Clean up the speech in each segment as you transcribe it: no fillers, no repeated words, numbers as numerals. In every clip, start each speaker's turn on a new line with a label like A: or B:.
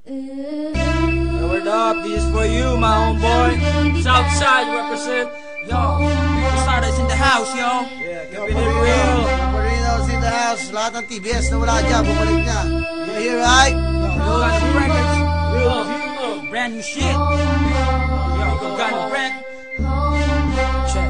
A: Word up, this is for you, my homeboy. Southside represent. Yo, Posada's in the house, yo.
B: Yeah,
A: keeping it real.
B: Marino's in the house. Lahat ng TBS na wala dyan, bumalik na. You hear, right?
A: Yo, got some records. Real, brand new shit. Yo, got a brand. Check.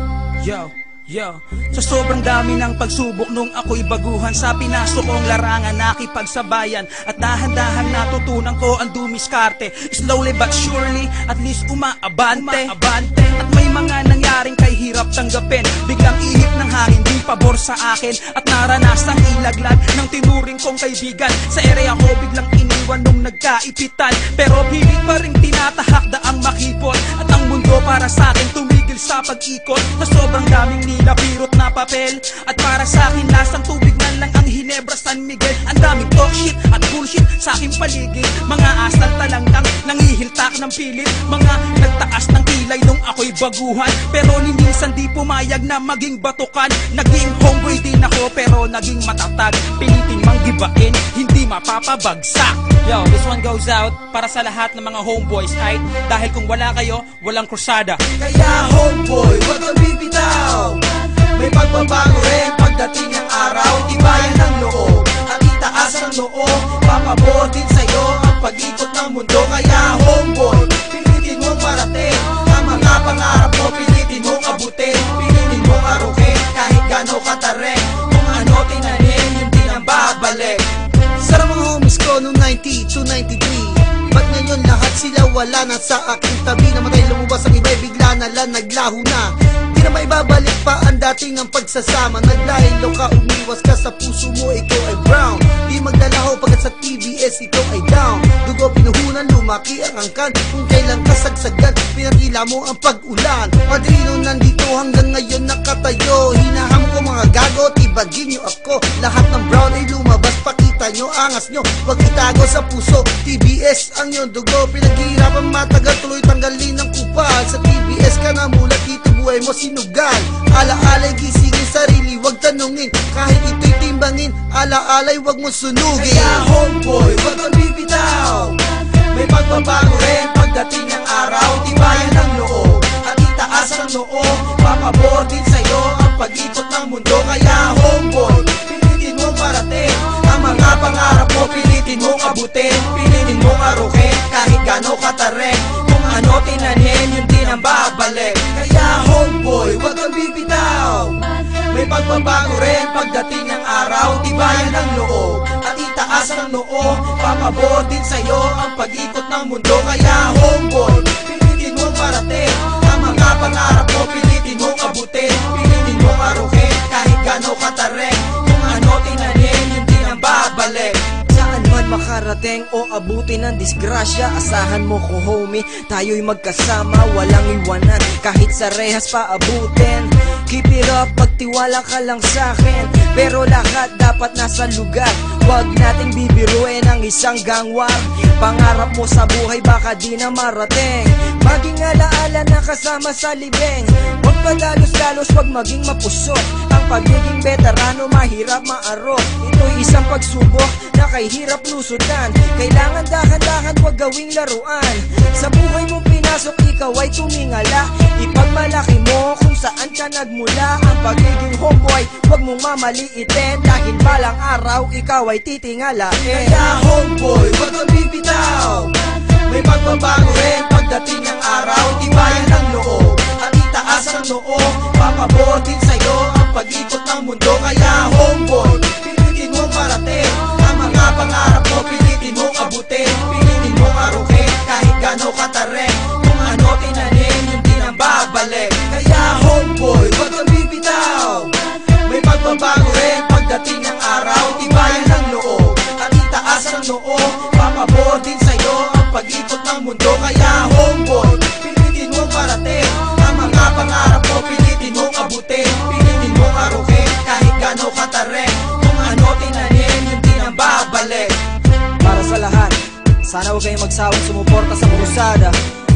A: Yo, sa sobrang dami ng pagsubok nung ako'y baguhan, sa pinasok kong larangan nakipagsabayan, at dahan-dahan natutunan ko ang dumiskarte. Slowly but surely, at least umaabante. At may mga nangyaring kay hirap tanggapin, biglang ihip ng hangin di pabor sa akin, at naranasang ilaglag ng tinuring kong kaibigan. Sa area ko biglang iniwan nung nagkaipitan, pero pilit pa rin tinatahak daang makipot, at ang mundo para sa akin tumigil sa pag-ikot. Na sobrang daming nilapirot na papel, at para sa akin lasang tubig na lang ang Hinebra San Miguel. Ang daming talk shit at bullshit sa aking paligid, mga asal talanggang nangihiltak ng pilit, mga nagtaas ng kilay nung ako'y baguhan, pero ni minsan di pumayag na maging batukan. Naging homeboy din ako pero naging matatag, pilitin mang gibain, hindi mapapabagsak. Yo, this one goes out para sa lahat ng mga homeboys, right? Dahil kung wala kayo, walang krusada.
B: Kaya homeboy, wag kang bibitaw. May pagbabago rin pagdating ng araw. Tibayan ng loob at itaas ang noo. Papabor din sa'yo ang pag-ikot ng mundo. Kaya homeboy, pilitin mong marating ang mga pangarap mo, pilitin mong abutin, pilitin mong arukin kahit gano'ng katarik. Kung ano tinanim, hindi nang babalik. Sarap mga homies ko noong 90 to 93. Ba't ngayon lahat sila wala na sa aking tabi? Namatay lumabas ang iba'y bigla na lang naglaho na. Di na maibabalik pa ang dating ang pagsasama. Naglahilo ka, umiwas ka sa puso mo, ikaw ay brown. Di maglalaho pagkat sa TBS ikaw ay down. Dugo pinuhunan, lumaki ang angkan. Kung kailan kasagsagan, pinakila mo ang pag-ulan. Padrino nandito hanggang ngayon nakatayo. Hinaham ko mga gago, tibagin nyo ako. Lahat ng brown ay lumabas, pakita nyo, angas nyo. Huwag itago sa puso, TBS ang iyong dugo. Pinaghihirapan matagal, tuloy tanggalin ng kupal. Sa TBS ka na mulat, dito buhay mo sinugal. Ala-alay, gisingin sarili, wag tanungin. Kahit ito'y timbangin, ala-alay, wag mo sunugin. Kaya homeboy, wag kang bibitaw. May pagbabago rin pagdating ng araw. Tibayan ng loob at itaas ang noo. Papabor din sa'yo ang pag-ikot ng mundo. Kaya homeboy, pilitin mong parating ang mga pangarap mo, pilitin mong abutin, pilitin mong arukin kahit gano'ng katarik. Kung ano tinanim, yun din ang babalik. Kaya homeboy, wag kang bibitaw. May pagbabago rin pagdating ng araw. Tibayan ng loob at itaas ang noo. Papabor din sa'yo ang pag-ikot ng mundo. Kaya homeboy, pilitin mong parating ang mga pangarap mo, pilitin mong abutin, pilitin mong arukin kahit gano'ng katarik. Kung ano tinanim, yun din ang babalik. Saan man makarating o abutin ng disgrasya, asahan mo ko homie, tayo'y magkasama, walang iwanan kahit sa rehas pa abutin. Keep it up, pagtiwala ka lang sa'kin, pero lahat dapat nasa lugar. Huwag nating bibiruin ang isang gangwar. Pangarap mo sa buhay baka di na marating, maging alaala na kasama sa libing. Huwag padalos-dalos, huwag maging mapusot. Ang pagiging veterano mahirap maarot. Ito'y isang pagsubok na kay hirap lusutan. Kailangan dahan-dahan, huwag gawing laruan. Sa buhay mo pinasok, ikaw ay tumingala. Ipagmalaki mo kung saan ka nagmula. Ang pagiging homeboy, huwag mong mamaliitin, dahil balang araw ikaw ay titingalain. Kaya homeboy, huwag kang bibitaw. May pagbabago rin pagdating ng araw. Tibayan ng loob at itaas ang noo. Papabor din sa'yo ang pag-ikot ng mundo. Kaya homeboy, pilitin mong parating ang mga pangarap mo, pilitin mong abutin, pilitin mong arukin kahit gano'ng katarik. Kung ano tinanim, yun din ang babalik. Kaya homeboy, wag kang bibitaw. May pagbabago rin pagdating ng araw. Tibayan ng loob at itaas ang noo. Papabor din sa'yo ang pag-ikot ng mundo. Kaya homeboy, pilitin mong parating ang mga pangarap mo, pilitin mong abutin, pilitin mong arukin kahit gano'ng katarik. Kung ano tinanim, yun din ang babalik. Para sa lahat, sana huwag kayong magsawang sumuporta sa krusada.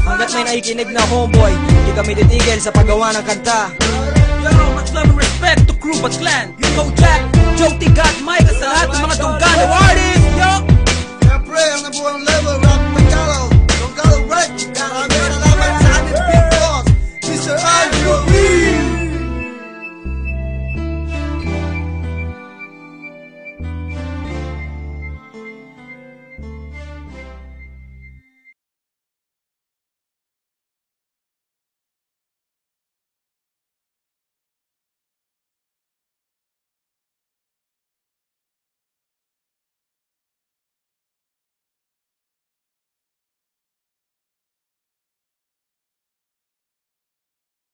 B: Hanggat may nakikinig na homeboy, hindi kami titigil sa paggawa ng kanta.
A: Yo, much love and respect to crew but clan. You go Jack, Joe T. God, Mike, at sa lahat ng mga Dungano artists. Yo!